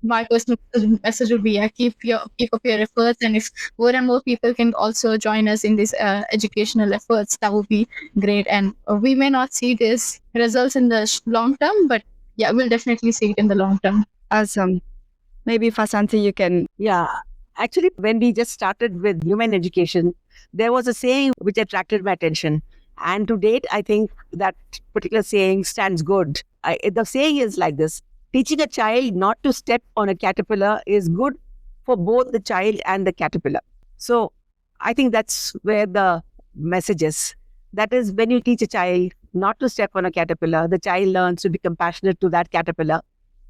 My personal message would be, keep up your efforts, and if more and more people can also join us in these educational efforts, that would be great. And we may not see this results in the long term, but yeah, we'll definitely see it in the long term. Awesome. Maybe Vasanthi, you can. Yeah. Actually, when we just started with human education, there was a saying which attracted my attention. And to date, I think that particular saying stands good. The saying is like this: teaching a child not to step on a caterpillar is good for both the child and the caterpillar. So I think that's where the message is. That is, when you teach a child not to step on a caterpillar, the child learns to be compassionate to that caterpillar,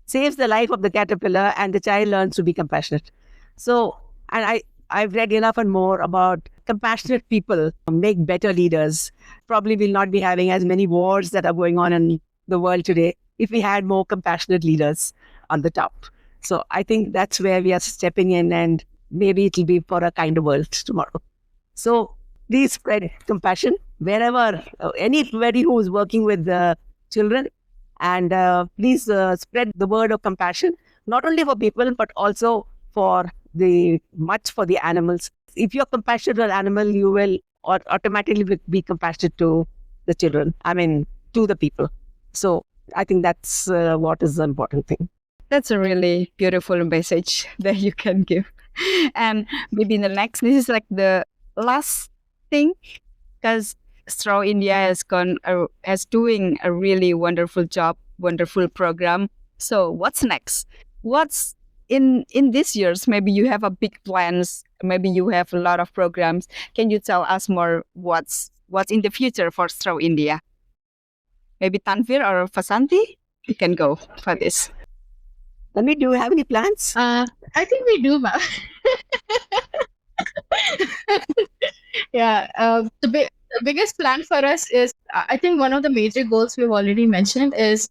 saves the life of the caterpillar, and the child learns to be compassionate. So, and I've read enough and more about compassionate people make better leaders. Probably will not be having as many wars that are going on in the world today if we had more compassionate leaders on the top. So I think that's where we are stepping in, and maybe it'll be for a kinder world tomorrow. So please spread compassion wherever, anybody who is working with children, and please spread the word of compassion, not only for people, but also for the animals. If you're compassionate to an animal, you will automatically be compassionate to the children. I mean, to the people. So I think that's what is the important thing. That's a really beautiful message that you can give. And maybe in the next, this is like the last thing, because Straw India has doing a really wonderful job, wonderful program. So what's next? What's in these years? Maybe you have a big plans. Maybe you have a lot of programs. Can you tell us more? What's in the future for Straw India? Maybe Tanveer or Vasanthi, you can go for this. Tanveer, do you have any plans? I think we do, ma'am. Yeah. The biggest plan for us is, I think one of the major goals we've already mentioned is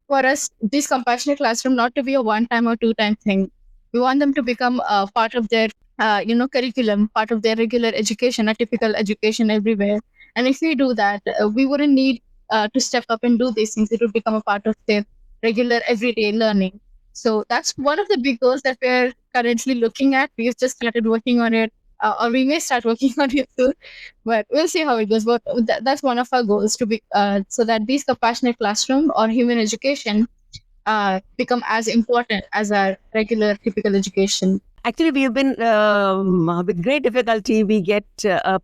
for us, this compassionate classroom not to be a one-time or two-time thing. We want them to become part of their, curriculum, part of their regular education, a typical education everywhere. And if we do that, we wouldn't need to step up and do these things. It would become a part of their regular everyday learning. So that's one of the big goals that we're currently looking at. We've just started working on it, or we may start working on it soon, but we'll see how it goes. But that's one of our goals, to be so that these compassionate classroom or human education become as important as our regular typical education. Actually, we've been, with great difficulty, we get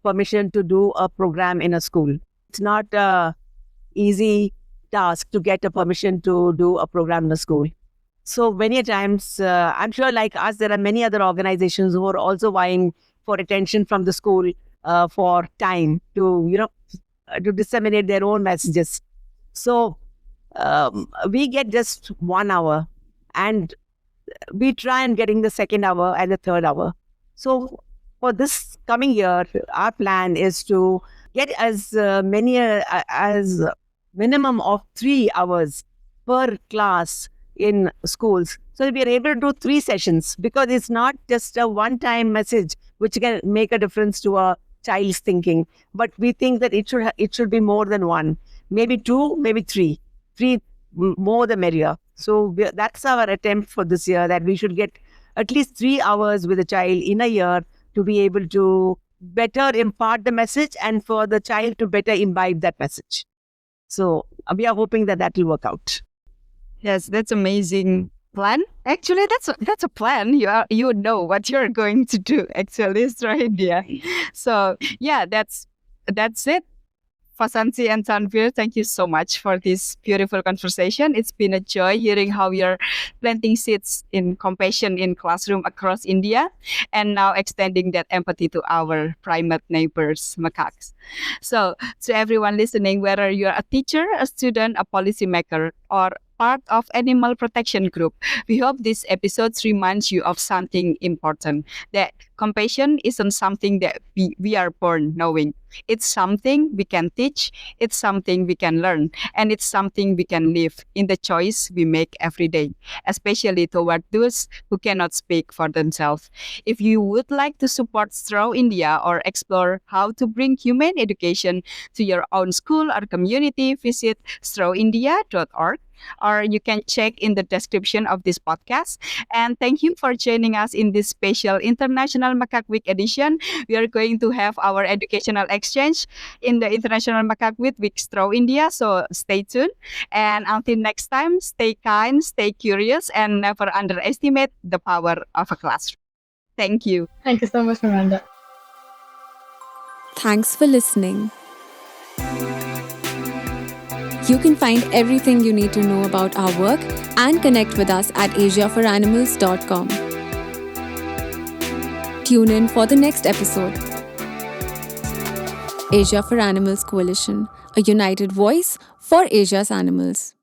permission to do a program in a school. It's not an easy task to get a permission to do a program in a school. So many times, I'm sure like us, there are many other organizations who are also vying for attention from the school for time to, to disseminate their own messages. So we get just 1 hour, and we try and getting the second hour and the third hour. So for this coming year, our plan is to get as many as minimum of 3 hours per class in schools. So we are able to do 3 sessions, because it's not just a one-time message which can make a difference to a child's thinking, but we think that it should be more than one, maybe two, maybe three. More the merrier. So that's our attempt for this year, that we should get at least 3 hours with a child in a year to be able to better impart the message and for the child to better imbibe that message. So we are hoping that that will work out. Yes, that's amazing plan. Actually, that's a plan. You know what you're going to do. Actually, it's right. Yeah. So yeah, that's it. Vasanthi and Tanveer, thank you so much for this beautiful conversation. It's been a joy hearing how you're planting seeds in compassion in classroom across India, and now extending that empathy to our primate neighbors, macaques. So, to everyone listening, whether you're a teacher, a student, a policymaker, or part of animal protection group, we hope this episode reminds you of something important, that compassion isn't something that we are born knowing. It's something we can teach, it's something we can learn, and it's something we can live in the choice we make every day, especially toward those who cannot speak for themselves. If you would like to support Straw India or explore how to bring humane education to your own school or community, visit strawindia.org, or you can check in the description of this podcast. And thank you for joining us in this special International Macaque Week edition. We are going to have our educational exchange in the International Macaque Week with Straw India, so stay tuned. And until next time, stay kind, stay curious, and never underestimate the power of a classroom. Thank you. Thank you so much, Amanda. Thanks for listening. You can find everything you need to know about our work and connect with us at asiaforanimals.com. Tune in for the next episode. Asia for Animals Coalition, a united voice for Asia's animals.